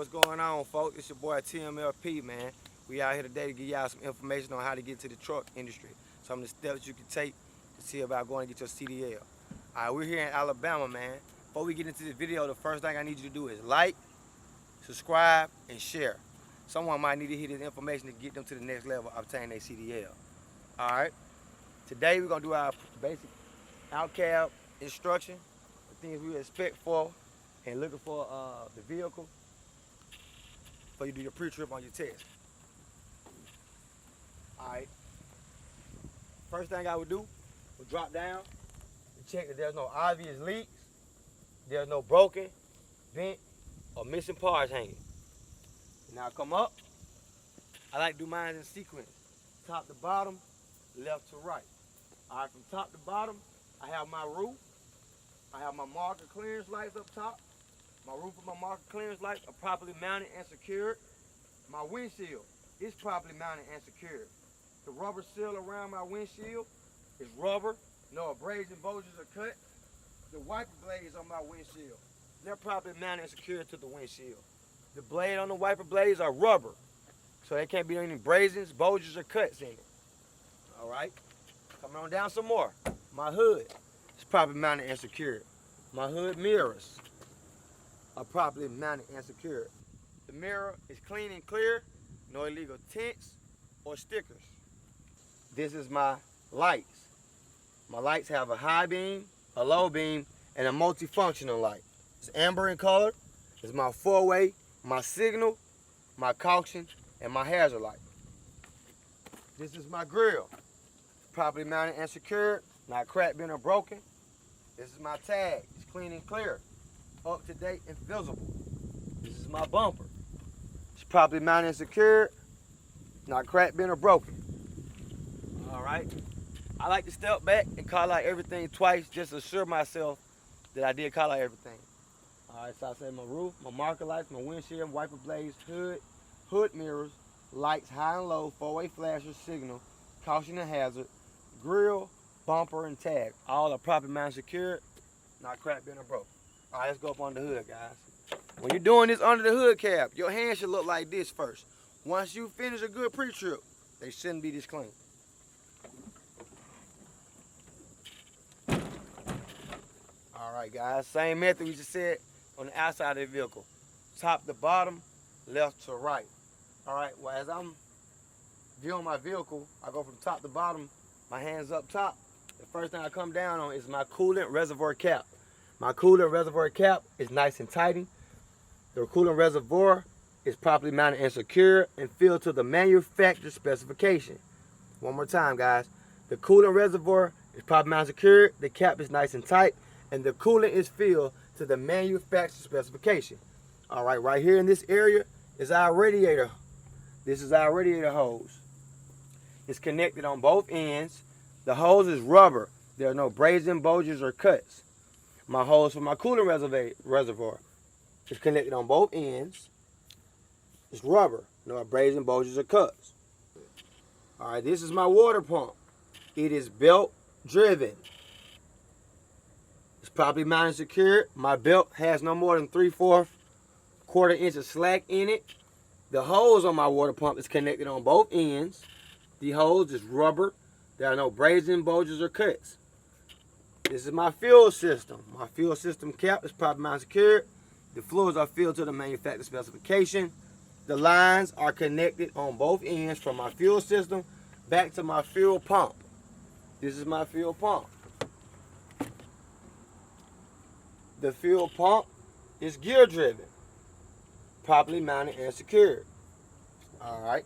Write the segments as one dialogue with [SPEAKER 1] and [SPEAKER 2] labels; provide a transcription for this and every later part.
[SPEAKER 1] what's going on, folks? It's your boy TMLP, man. We out here today to give y'all some information on how to get to the truck industry. Some of the steps you can take to see about going to get your CDL. All right, we're here in Alabama, man. Before we get into this video, the first thing I need you to do is like, subscribe, and share. Someone might need to hear this information to get them to the next level, obtain their CDL. All right. Today we're gonna do our basic out cab instruction, the things we expect for, and looking for the vehicle before you do your pre-trip on your test. Alright. First thing I would do would drop down and check that there's no obvious leaks, there's no broken, bent, or missing parts hanging. Now come up. I like to do mine in sequence. Top to bottom, left to right. Alright, from top to bottom, I have my roof. I have my marker clearance lights up top. My roof and my marker clearance lights are properly mounted and secured. My windshield is properly mounted and secured. The rubber seal around my windshield is rubber, no abrasions, bulges, or cuts. The wiper blades on my windshield, they're properly mounted and secured to the windshield. The blade on the wiper blades are rubber, so there can't be any abrasions, bulges, or cuts in it. All right, coming on down some more. My hood is properly mounted and secured. My hood mirrors are properly mounted and secured. The mirror is clean and clear, no illegal tints or stickers. This is my lights. My lights have a high beam, a low beam, and a multifunctional light. It's amber in color. It's my four-way, my signal, my caution, and my hazard light. This is my grill. Properly mounted and secured, not cracked, bent, or broken. This is my tag. It's clean and clear, up to date and visible. This is my bumper. It's properly mounted and secured, not cracked, bent, or broken. All right. I like to step back and call out everything twice just to assure myself that I did call out everything. All right, so I said my roof, my marker lights, my windshield, wiper blades, hood mirrors, lights high and low, four-way flasher, signal, caution and hazard, grill, bumper, and tag. All are properly mounted and secured, not cracked, bent, or broken. All right, let's go up on the hood, guys. When you're doing this under the hood cap, your hands should look like this first. Once you finish a good pre-trip, they shouldn't be this clean. All right, guys, same method we just said on the outside of the vehicle. Top to bottom, left to right. All right, well, as I'm viewing my vehicle, I go from top to bottom, my hands up top. The first thing I come down on is my coolant reservoir cap. My coolant reservoir cap is nice and tighty. The coolant reservoir is properly mounted and secure and filled to the manufacturer specification. One more time, guys. The coolant reservoir is properly mounted and secured, the cap is nice and tight, and the coolant is filled to the manufacturer specification. All right, right here in this area is our radiator. This is our radiator hose. It's connected on both ends. The hose is rubber. There are no abrasions, bulges, or cuts. My hose for my coolant reservoir is connected on both ends. It's rubber. No abrasions, bulges, or cuts. All right, this is my water pump. It is belt driven. It's properly mounted and secured. My belt has no more than 3/4 inch of slack in it. The hose on my water pump is connected on both ends. The hose is rubber. There are no abrasions, bulges, or cuts. This is my fuel system. My fuel system cap is properly mounted and secured. The fluids are filled to the manufacturer specification. The lines are connected on both ends from my fuel system back to my fuel pump. This is my fuel pump. The fuel pump is gear driven, properly mounted and secured. All right,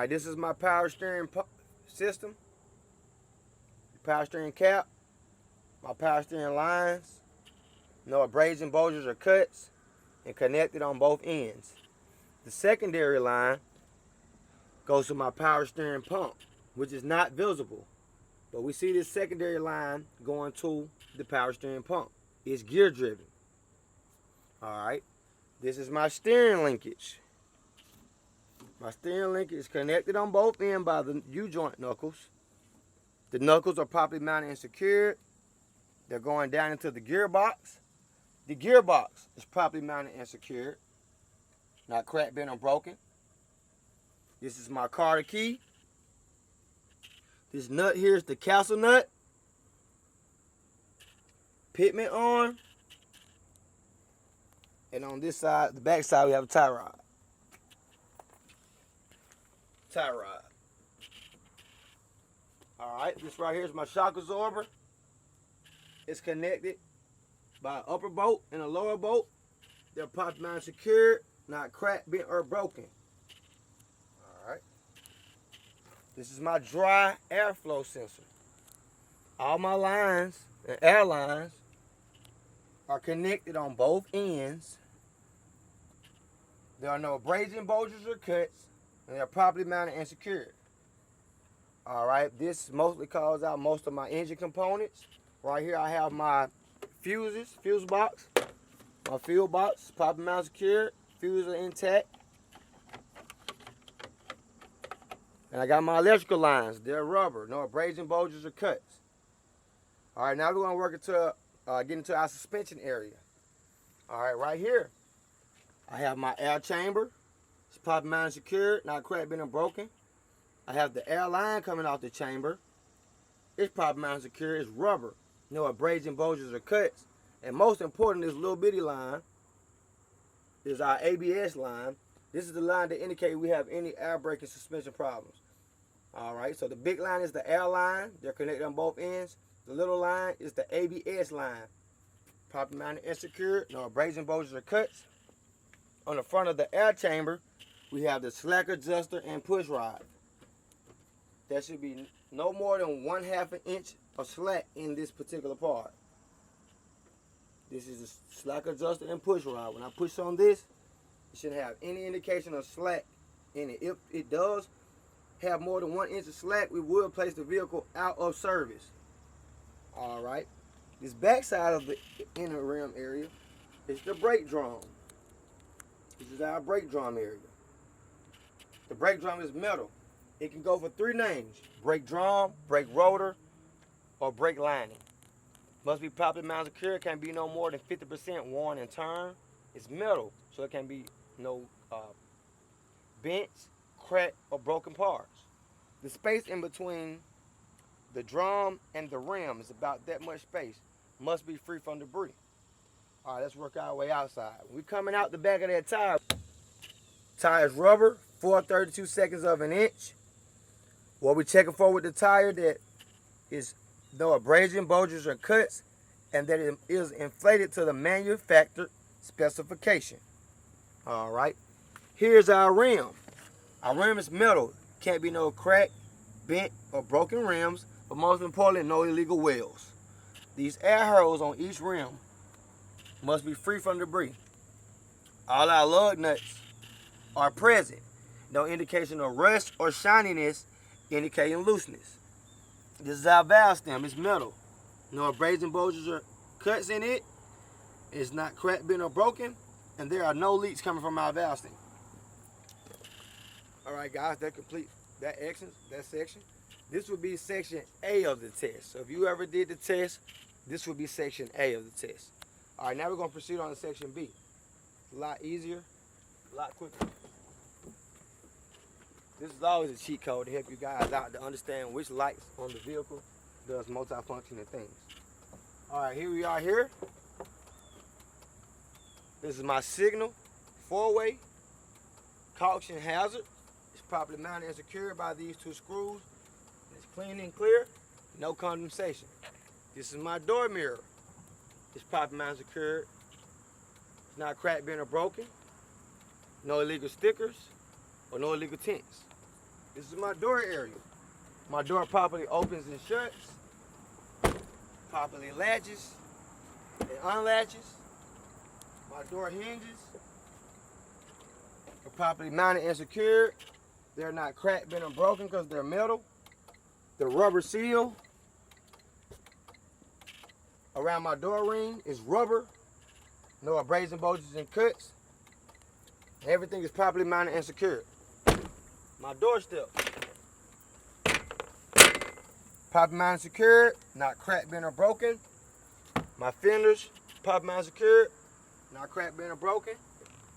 [SPEAKER 1] this is my power steering system. Power steering cap, my power steering lines, no abrasions, bulges, or cuts, and connected on both ends. The secondary line goes to my power steering pump, which is not visible, but we see this secondary line going to the power steering pump. It's gear driven. All right, this is my steering linkage. My steering linkage is connected on both ends by the U-joint knuckles. The knuckles are properly mounted and secured. They're going down into the gearbox. The gearbox is properly mounted and secured. not cracked, bent, or broken. This is my Carter key. This nut here is the castle nut. Pitman arm. And on this side, the back side, we have a tie rod. Tie rod. Alright, this right here is my shock absorber. It's connected by an upper bolt and a lower bolt. They're properly mounted secured, not cracked, bent, or broken. Alright. This is my dry airflow sensor. All my lines and air lines are connected on both ends. There are no abrasion, bulges, or cuts, and they're properly mounted and secured. Alright, this mostly calls out most of my engine components. Right here I have my fuse box, my fuel box, properly mounted secured, fuses are intact. And I got my electrical lines, they're rubber, no abrasion, bulges, or cuts. Alright, now we're going to get into our suspension area. Alright, right here, I have my air chamber. It's properly mounted secured, not cracked, bent, or broken. I have the air line coming off the chamber. It's properly mounted secured, it's rubber. No abrasion, bulges, or cuts. And most important, this little bitty line is our ABS line. This is the line that indicates we have any air brake and suspension problems. Alright, so the big line is the air line. They're connected on both ends. The little line is the ABS line. Properly mounted and secured, no abrasion, bulges, or cuts. On the front of the air chamber, we have the slack adjuster and push rod. There should be no more than 1/2 inch of slack in this particular part. This is the slack adjuster and push rod. When I push on this, it shouldn't have any indication of slack in it. If it does have more than 1 inch of slack, we will place the vehicle out of service. Alright. This back side of the inner rim area is the brake drum. This is our brake drum area. The brake drum is metal. It can go for 3 names: brake drum, brake rotor, or brake lining. Must be properly mounted secure. It can't be no more than 50% worn and turned. It's metal, so it can be no bent, cracked, or broken parts. The space in between the drum and the rim is about that much space. Must be free from debris. All right, let's work our way outside. We're coming out the back of that tire. Tire is rubber, 4/32 of an inch. What we're checking for with the tire, that is no abrasion, bulges, or cuts, and that it is inflated to the manufacturer specification. All right. Here's our rim. Our rim is metal. Can't be no cracked, bent, or broken rims, but most importantly, no illegal welds. These air holes on each rim must be free from debris. All our lug nuts are present. No indication of rust or shininess indicating looseness. This is our valve stem. It's metal. No abrasion, bulges, or cuts in it. It's not cracked, bent, or broken. And there are no leaks coming from our valve stem. Alright guys, that completes that section. This would be section A of the test. So if you ever did the test, this would be section A of the test. Alright, now we're going to proceed on to section B. It's a lot easier, a lot quicker. This is always a cheat code to help you guys out to understand which lights on the vehicle does multifunctional things. Alright, here we are here. This is my signal, 4-way, caution hazard. It's properly mounted and secured by these 2 screws. It's clean and clear, no condensation. This is my door mirror. It's properly mounted and secured. It's not cracked, bent, or broken. No illegal stickers or no illegal tints. This is my door area. My door properly opens and shuts, properly latches and unlatches. My door hinges are properly mounted and secured. They're not cracked, bent, or broken because they're metal. The rubber seal around my door ring is rubber. No abrasion, bulges, and cuts. Everything is properly mounted and secured. My door step, properly mounted and secured, not cracked, bent, or broken. My fenders, properly mounted and secured, not cracked, bent, or broken.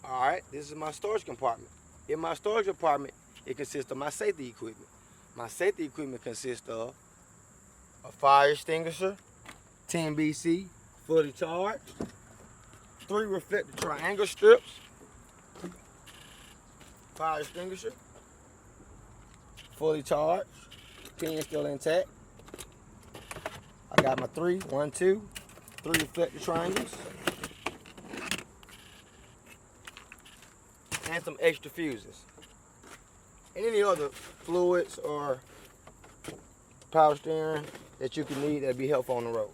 [SPEAKER 1] Alright, this is my storage compartment. In my storage compartment, it consists of my safety equipment. My safety equipment consists of a fire extinguisher, 10 BC, fully charged, 3 reflective triangle strips, fire extinguisher, fully charged, 10 still intact. I got my 3 reflective triangles, and some extra fuses. And any other fluids or power steering that you can need that'd be helpful on the road.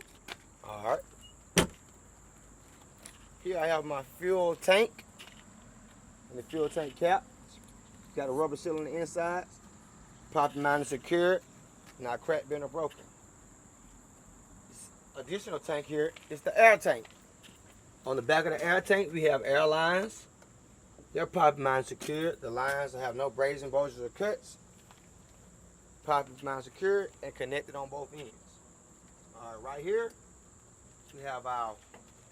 [SPEAKER 1] Alright. Here I have my fuel tank and the fuel tank cap. It's got a rubber seal on the inside. Properly mounted, secured, not cracked, bent, or broken. This additional tank here is the air tank. On the back of the air tank we have air lines. They're properly mounted, secured. The lines have no brazen, bulges, or cuts. Properly mounted, secured, and connected on both ends. Alright, right here we have our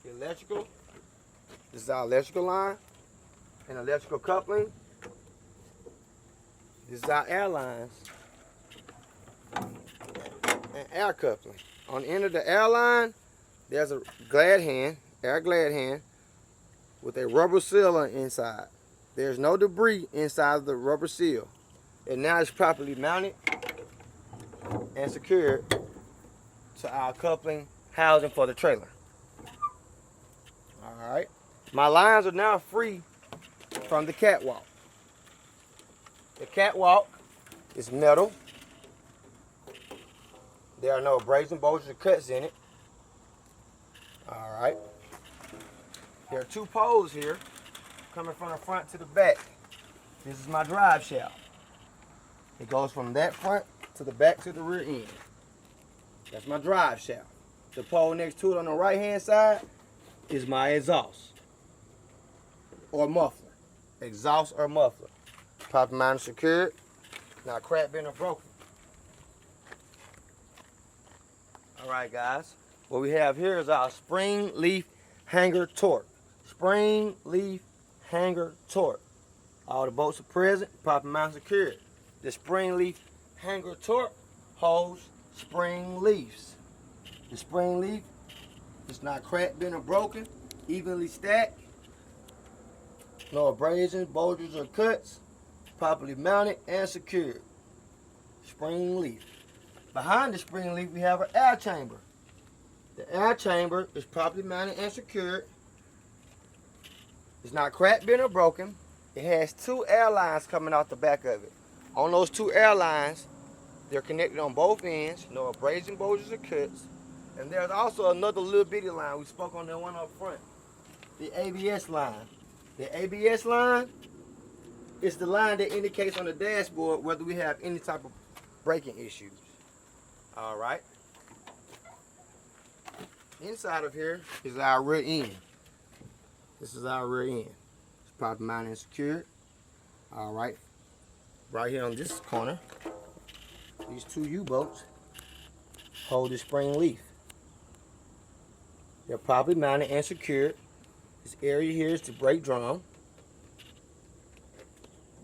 [SPEAKER 1] electrical. This is our electrical line and electrical coupling. This is our air lines and air coupling. On the end of the air line, there's a glad hand, air glad hand, with a rubber seal on the inside. There's no debris inside of the rubber seal. And now it's properly mounted and secured to our coupling housing for the trailer. Alright. My lines are now free from the catwalk. The catwalk is metal. There are no abrasion, bulges, or cuts in it. Alright. There are 2 poles here coming from the front to the back. This is my drive shaft. It goes from that front to the back to the rear end. That's my drive shaft. The pole next to it on the right hand side is my exhaust or muffler. Exhaust or muffler. Properly mounted, secured, not cracked, bent, or broken. Alright guys, what we have here is our spring leaf hanger torque. Spring leaf hanger torque. All the bolts are present, properly mounted, secured. The spring leaf hanger torque holds spring leaves. The spring leaf is not cracked, bent, or broken, evenly stacked. No abrasions, bulges, or cuts. Properly mounted and secured. Spring leaf. Behind the spring leaf we have an air chamber. The air chamber is properly mounted and secured. It's not cracked, bent, or broken. It has 2 air lines coming out the back of it. On those 2 air lines, they're connected on both ends. No abrasion, bulges, or cuts. And there's also another little bitty line. We spoke on that one up front. The ABS line. The ABS line is the line that indicates on the dashboard whether we have any type of braking issues. Alright. Inside of here is our rear end. This is our rear end. It's properly mounted and secured. Alright. Right here on this corner, these 2 U-bolts hold the spring leaf. They're properly mounted and secured. This area here is the brake drum,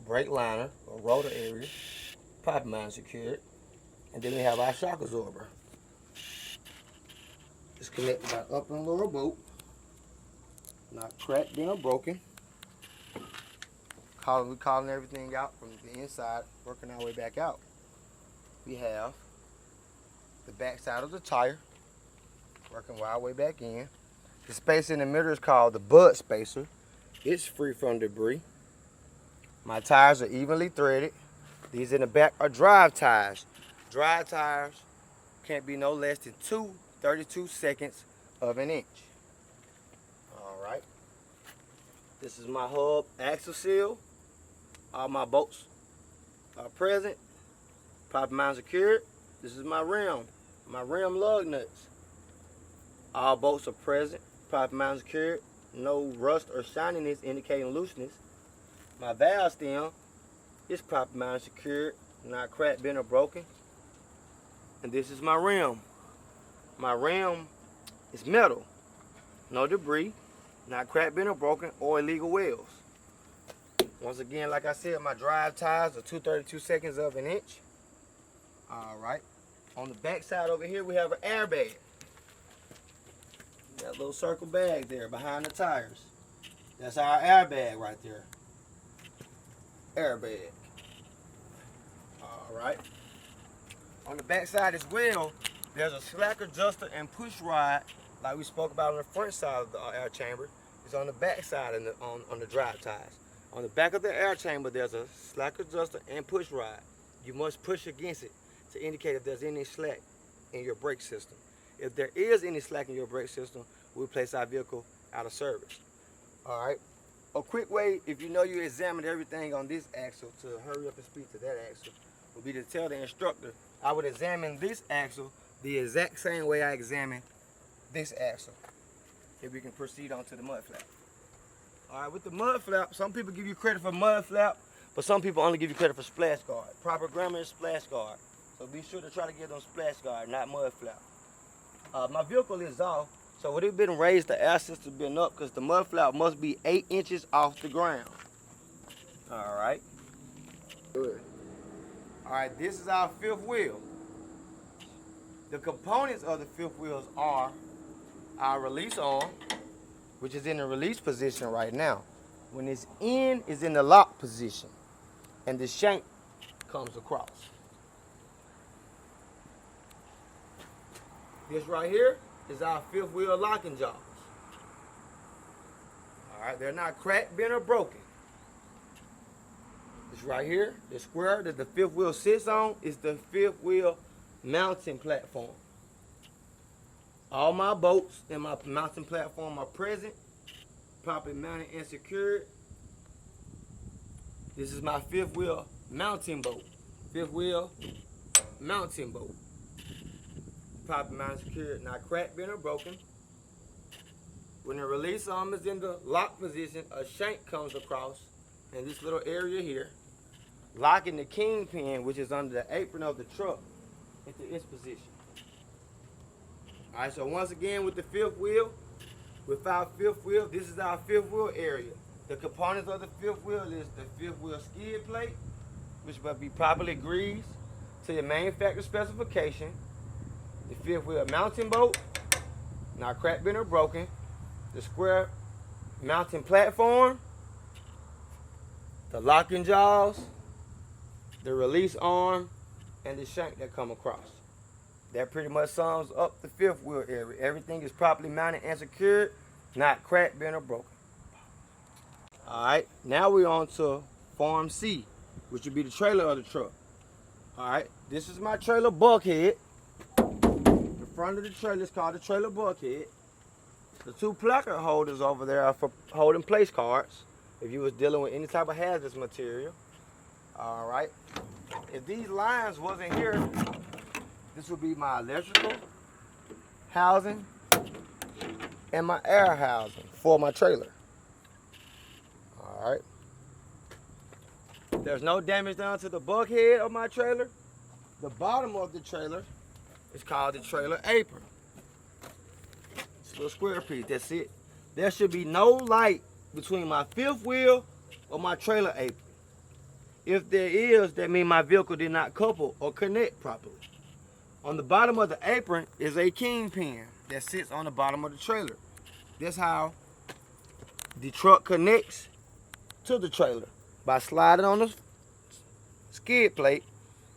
[SPEAKER 1] brake liner, or rotor area, properly mounted and secured. And then we have our shock absorber. It's connected by upper and lower bolt. Not cracked, bent, or broken. We're calling everything out from the inside, working our way back out. We have the back side of the tire, working our way back in. The space in the middle is called the bud spacer. It's free from debris. My tires are evenly threaded. These in the back are drive tires. Drive tires can't be no less than 2/32 of an inch. Alright. This is my hub axle seal. All my bolts are present. Properly mounted, secured. This is my rim lug nuts. All bolts are present. Properly mounted, secured. No rust or shininess indicating looseness. My valve stem is properly mounted, secured, not cracked, bent, or broken. And this is my rim. My rim is metal. No debris, not cracked, bent, or broken, or illegal welds. Once again, like I said, my drive tires are 2/32 of an inch. All right. On the back side over here, we have an airbag. That little circle bag there behind the tires. That's our airbag right there. Airbag. All right. On the back side as well, there's a slack adjuster and push rod, like we spoke about on the front side of the air chamber. It's on the back side and on the drive tires. On the back of the air chamber, there's a slack adjuster and push rod. You must push against it to indicate if there's any slack in your brake system. If there is any slack in your brake system, we'll place our vehicle out of service. All right. A quick way, if you know you examined everything on this axle, to hurry up and speed to that axle, would be to tell the instructor, I would examine this axle the exact same way I examine this axle. If we can proceed on to the mud flap. All right, with the mud flap, some people give you credit for mud flap, but some people only give you credit for splash guard. Proper grammar is splash guard. So be sure to try to get them splash guard, not mud flap. My vehicle is off, so would it been raised, the air system been up, because the mud flap must be 8 inches off the ground. All right. Good. All right, this is our fifth wheel. The components of the fifth wheels are our release arm, which is in the release position right now. When it's in, is in the lock position, and the shank comes across. This right here is our fifth wheel locking jaws. All right, they're not cracked, bent, or broken. This right here, the square that the fifth wheel sits on, is the fifth wheel mounting platform. All my bolts in my mounting platform are present, properly mounted and secured. This is my fifth wheel mounting bolt. Fifth wheel mounting bolt. Properly mounted and secured, not cracked, bent, or broken. When the release arm is in the lock position, a shank comes across in this little area here, locking the kingpin, which is under the apron of the truck, into its position. All right, so once again with the fifth wheel, with our fifth wheel, this is our fifth wheel area. The components of the fifth wheel is the fifth wheel skid plate, which must be properly greased to the manufacturer specification. The fifth wheel mounting bolt, not cracked, bent, or broken. The square mounting platform, the locking jaws, the release arm, and the shank that come across. That pretty much sums up the fifth wheel area. Everything is properly mounted and secured, not cracked, bent, or broken. All right, now we're on to Form C, which would be the trailer of the truck. All right, this is my trailer bulkhead. The front of the trailer is called the trailer bulkhead. The two placard holders over there are for holding place cards if you was dealing with any type of hazardous material. All right, if these lines wasn't here, this would be my electrical housing and my air housing for my trailer. All right. There's no damage done to the bulkhead of my trailer. The bottom of the trailer is called the trailer apron. It's a little square piece, that's it. There should be no light between my fifth wheel or my trailer apron. If there is, that means my vehicle did not couple or connect properly. On the bottom of the apron is a kingpin that sits on the bottom of the trailer. That's how the truck connects to the trailer. By sliding on the skid plate,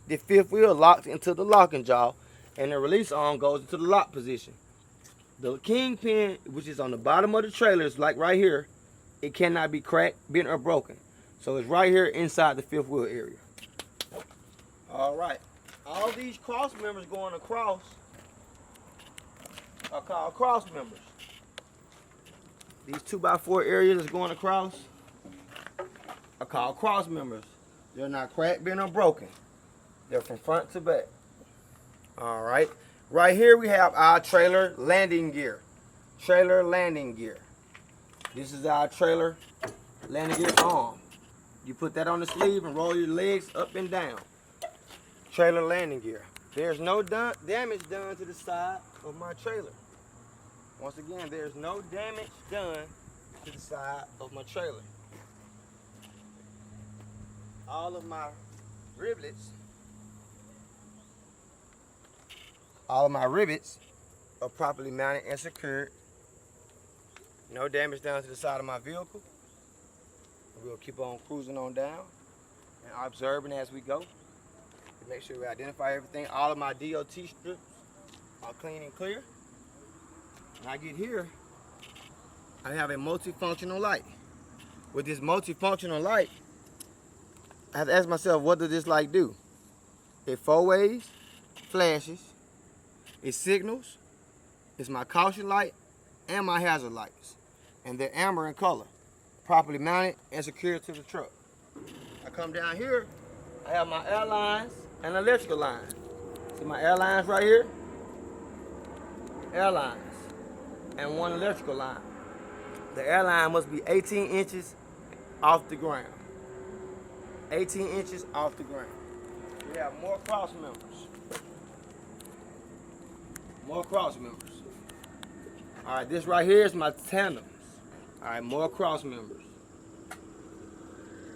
[SPEAKER 1] the fifth wheel locks into the locking jaw, and the release arm goes into the lock position. The kingpin, which is on the bottom of the trailer, is like right here. It cannot be cracked, bent, or broken. So it's right here inside the fifth wheel area. All right. All these cross members going across are called cross members. These 2x4 areas that's going across are called cross members. They're not cracked, bent, or broken. They're from front to back. All right. Right here we have our trailer landing gear. Trailer landing gear. This is our trailer landing gear arm. You put that on the sleeve and roll your legs up and down. Trailer landing gear. There's no damage done to the side of my trailer. Once again, there's no damage done to the side of my trailer. all of my rivets, are properly mounted and secured. No damage down to the side of my vehicle. We'll keep on cruising on down and observing as we go to make sure we identify everything. All of my DOT strips are clean and clear. When I get here, I have a multifunctional light. With this multifunctional light, I have to ask myself, what does this light do? It 4 ways, flashes, it signals, it's my caution light and my hazard lights. And they're amber in color, properly mounted and secured to the truck. I come down here, I have my air lines and electrical lines. See my air lines right here? Air lines and one electrical line. The air line must be 18 inches off the ground. 18 inches off the ground. We have more cross members. More cross members. All right, this right here is my tandems. All right, more cross members.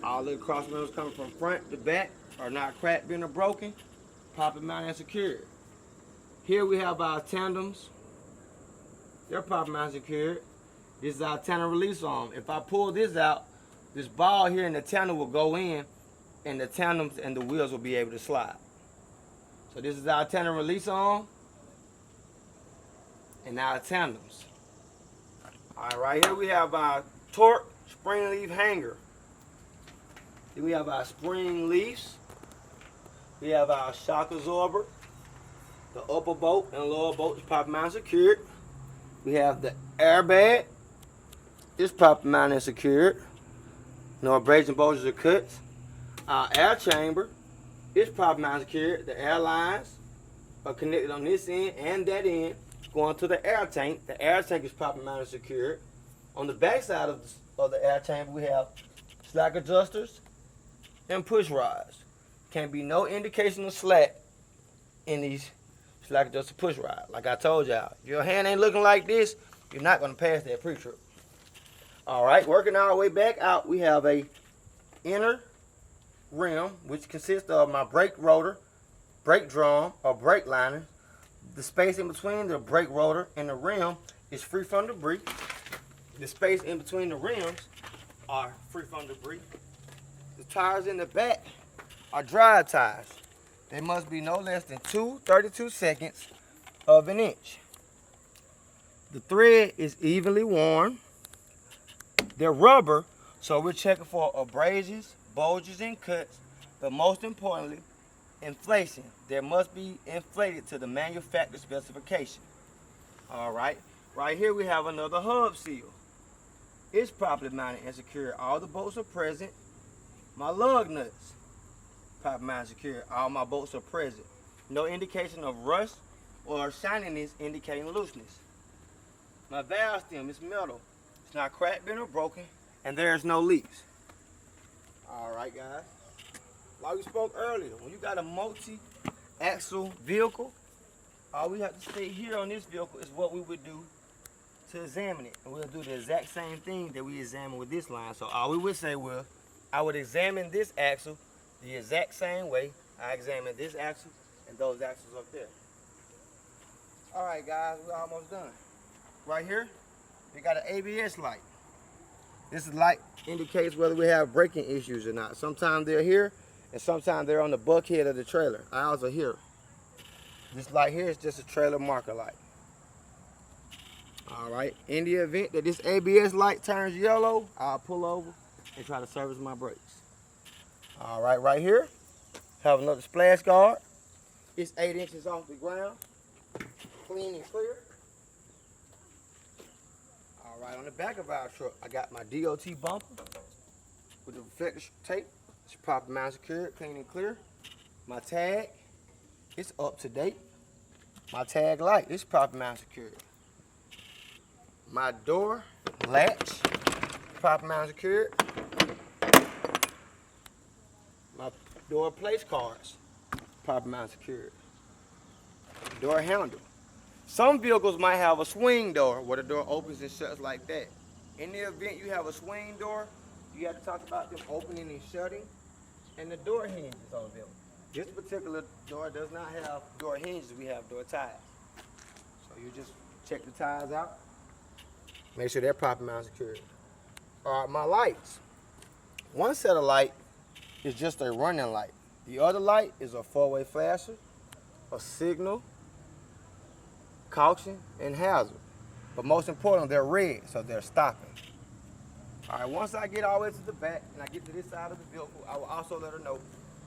[SPEAKER 1] All the cross members coming from front to back are not cracked, bent, or broken, properly mounted and secured. Here we have our tandems. They're properly mounted and secured. This is our tandem release arm. If I pull this out, this ball here in the tandem will go in, and the tandems and the wheels will be able to slide. So this is our tandem release arm and our tandems. All right, right here we have our torque spring leaf hanger. Then we have our spring leaves. We have our shock absorber. The upper bolt and lower bolt is properly mounted and secured. We have the airbag. It's properly mounted and secured. No abrasion, bulges, or cuts. Our air chamber is properly mounted and secured. The air lines are connected on this end and that end, going to the air tank. The air tank is properly mounted and secured. On the back side of the air chamber, we have slack adjusters and push rods. Can't be no indication of slack in these slack adjuster push rods. Like I told y'all, if your hand ain't looking like this, you're not going to pass that pre-trip. All right, working our way back out, we have a inner rim, which consists of my brake rotor, brake drum, or brake liner. The space in between the brake rotor and the rim is free from debris. The space in between the rims are free from debris. The tires in the back are dry tires. They must be no less than 2/32 of an inch. The thread is evenly worn. They're rubber, so we're checking for abrasions, bulges, and cuts, but most importantly, inflation. They must be inflated to the manufacturer specification. All right, right here we have another hub seal. It's properly mounted and secured. All the bolts are present. My lug nuts, properly mounted and secured. All my bolts are present. No indication of rust or shininess indicating looseness. My valve stem is metal. It's not cracked, bent, or broken, and there's no leaks. All right, guys. Like we spoke earlier, when you got a multi-axle vehicle, all we have to state here on this vehicle is what we would do to examine it. And we'll do the exact same thing that we examine with this line. So all we would say was, I would examine this axle the exact same way I examined this axle and those axles up there. All right, guys, we're almost done. Right here, we got an ABS light. This light indicates whether we have braking issues or not. Sometimes they're here, and sometimes they're on the bulkhead of the trailer. Ours are here. This light here is just a trailer marker light. All right, in the event that this ABS light turns yellow, I'll pull over and try to service my brakes. All right, right here, have another splash guard. It's 8 inches off the ground, clean and clear. All right, on the back of our truck, I got my DOT bumper with the reflector tape. It's properly mounted, secured, clean and clear. My tag, it's up to date. My tag light, it's properly mounted, secured. My door latch, properly mounted, secured. My door place cards, properly mounted, secured. Door handle. Some vehicles might have a swing door where the door opens and shuts like that. In the event you have a swing door, you have to talk about them opening and shutting and the door hinges on the building. This particular door does not have door hinges, we have door ties. So you just check the ties out, make sure they're properly mounted and secured. All right, my lights. One set of light is just a running light. The other light is a four-way flasher, a signal, caution, and hazard. But most important, they're red, so they're stopping. All right, once I get all the way to the back and I get to this side of the vehicle, I will also let her know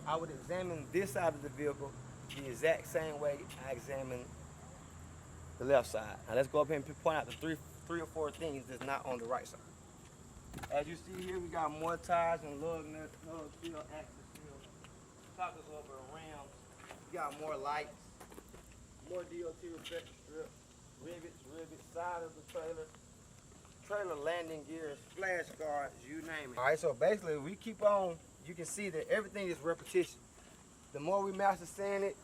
[SPEAKER 1] I would examine this side of the vehicle the exact same way I examine the left side. Now let's go up here and point out the three or four things that's not on the right side. As you see here, we got more tires and lug nuts, lug seal, axle seal, sockets over rims. We got more lights, more DOT reflector strip, rivets, side of the trailer landing gears, flash guards, you name it. All right, so basically we keep on, you can see that everything is repetition. The more we master saying it,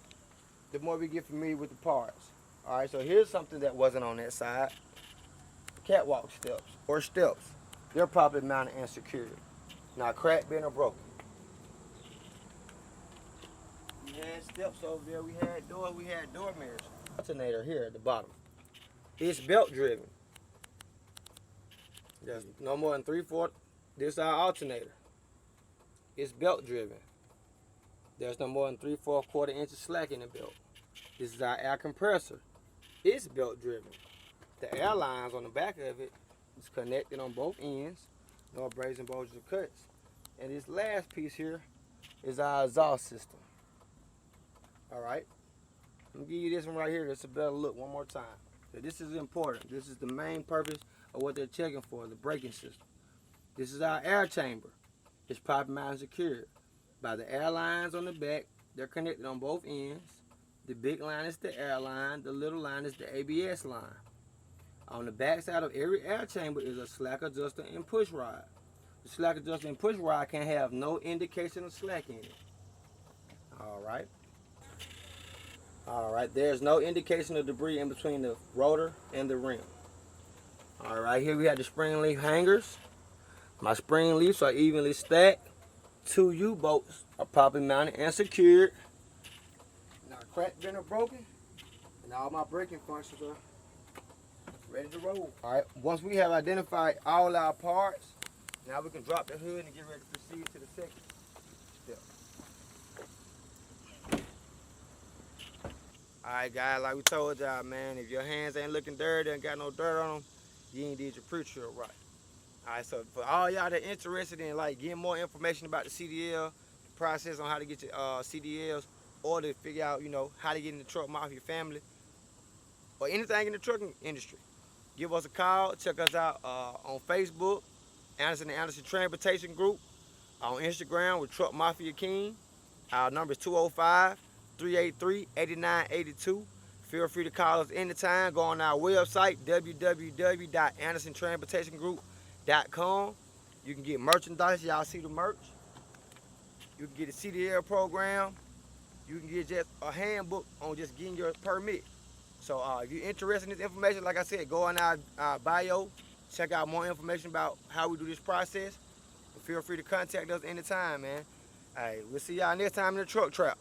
[SPEAKER 1] the more we get familiar with the parts. All right, so here's something that wasn't on that side. Catwalk steps or steps. They're properly mounted and secured. Not cracked, bent, or broken. We had steps over there, we had door mirrors. Alternator here at the bottom. It's belt driven. There's no more than 3/4. This is our alternator. It's belt driven. There's no more than 3/4 inches slack in the belt. This is our air compressor. It's belt driven. The air lines on the back of it is connected on both ends. No abrasion, bulges, or cuts. And this last piece here is our exhaust system. All right. Let me give you this one right here. That's a better look one more time. So this is important. This is the main purpose of what they're checking for, the braking system. This is our air chamber. It's properly mounted and secured by the air lines on the back. They're connected on both ends. The big line is the air line. The little line is the ABS line. On the back side of every air chamber is a slack adjuster and push rod. The slack adjuster and push rod can have no indication of slack in it. All right. All right, there's no indication of debris in between the rotor and the rim. All right, here we have the spring leaf hangers. My spring leaves are evenly stacked. 2 U-bolts are properly mounted and secured. Not cracked, bent, or broken. And all my braking functions are ready to roll. All right, once we have identified all our parts, now we can drop the hood and get ready to proceed to the second step. All right, guys, like we told y'all, man, if your hands ain't looking dirty and got no dirt on them, you ain't did your pre-trip right. All right, so for all y'all that interested in like getting more information about the CDL, the process on how to get your CDLs, or to figure out, you know, how to get in the truck mafia family, or anything in the trucking industry, give us a call. Check us out on Facebook, Anderson and Anderson Transportation Group, on Instagram with Truck Mafia King. Our number is 205-383-8982. Feel free to call us anytime. Go on our website, www.andersontransportationgroup.com. You can get merchandise. Y'all see the merch. You can get a CDL program. You can get just a handbook on just getting your permit. So if you're interested in this information, like I said, go on our bio. Check out more information about how we do this process. Feel free to contact us anytime, man. All right, we'll see y'all next time in the truck trap.